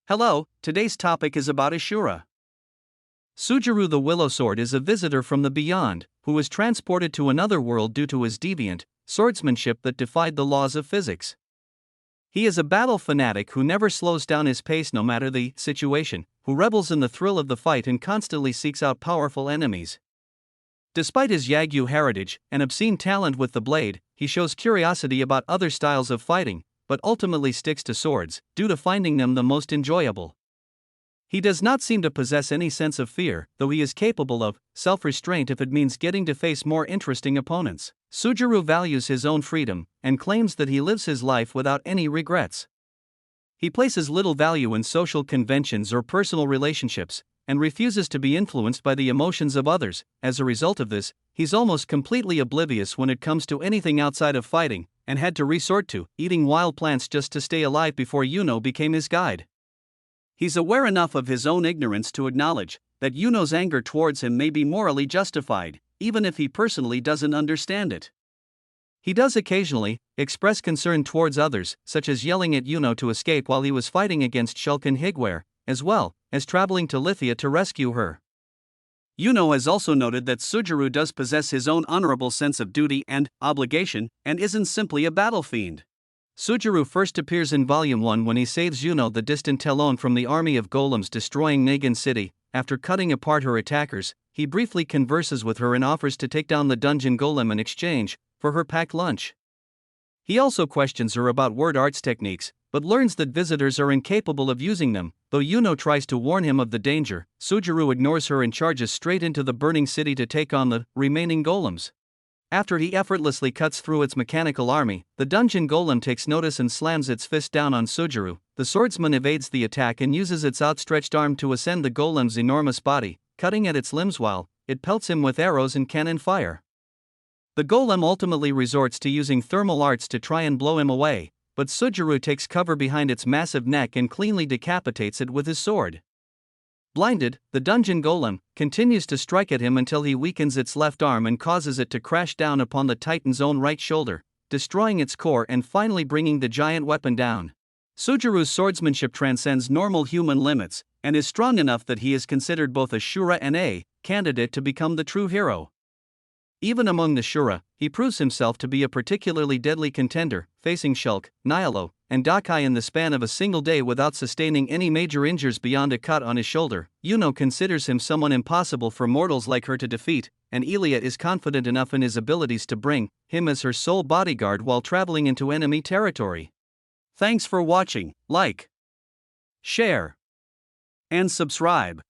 Hello, today's topic is about Ishura. Soujirou the Willow Sword is a visitor from the beyond, who was transported to another world due to his deviant swordsmanship that defied the laws of physics. He is a battle fanatic who never slows down his pace no matter the situation, who revels in the thrill of the fight and constantly seeks out powerful enemies. Despite his Yagyu heritage and obscene talent with the blade, he shows curiosity about other styles of fighting, but ultimately sticks to swords, due to finding them the most enjoyable. He does not seem to possess any sense of fear, though he is capable of self-restraint if it means getting to face more interesting opponents. Soujirou values his own freedom, and claims that he lives his life without any regrets. He places little value in social conventions or personal relationships, and refuses to be influenced by the emotions of others. As a result of this, he's almost completely oblivious when it comes to anything outside of fighting, and had to resort to eating wild plants just to stay alive before Yuno became his guide. He's aware enough of his own ignorance to acknowledge that Yuno's anger towards him may be morally justified, even if he personally doesn't understand it. He does occasionally express concern towards others, such as yelling at Yuno to escape while he was fighting against Shulkin Higuer, as well as traveling to Lithia to rescue her. Yuno has also noted that Soujirou does possess his own honorable sense of duty and obligation, and isn't simply a battle fiend. Soujirou first appears in Volume 1 when he saves Yuno the distant Telon from the army of golems destroying Nagan City. After cutting apart her attackers, he briefly converses with her and offers to take down the dungeon golem in exchange for her packed lunch. He also questions her about word arts techniques, but learns that visitors are incapable of using them. Though Yuno tries to warn him of the danger, Soujirou ignores her and charges straight into the burning city to take on the remaining golems. After he effortlessly cuts through its mechanical army, the dungeon golem takes notice and slams its fist down on Soujirou. The swordsman evades the attack and uses its outstretched arm to ascend the golem's enormous body, cutting at its limbs while it pelts him with arrows and cannon fire. The golem ultimately resorts to using thermal arts to try and blow him away, but Soujirou takes cover behind its massive neck and cleanly decapitates it with his sword. Blinded, the dungeon golem continues to strike at him until he weakens its left arm and causes it to crash down upon the titan's own right shoulder, destroying its core and finally bringing the giant weapon down. Soujirou's swordsmanship transcends normal human limits, and is strong enough that he is considered both a Shura and a candidate to become the true hero. Even among the Shura, he proves himself to be a particularly deadly contender, facing Shulk, Nihilo, and Dakai in the span of a single day without sustaining any major injuries beyond a cut on his shoulder. Yuno considers him someone impossible for mortals like her to defeat, and Elia is confident enough in his abilities to bring him as her sole bodyguard while traveling into enemy territory. Thanks for watching. Like, share, and subscribe.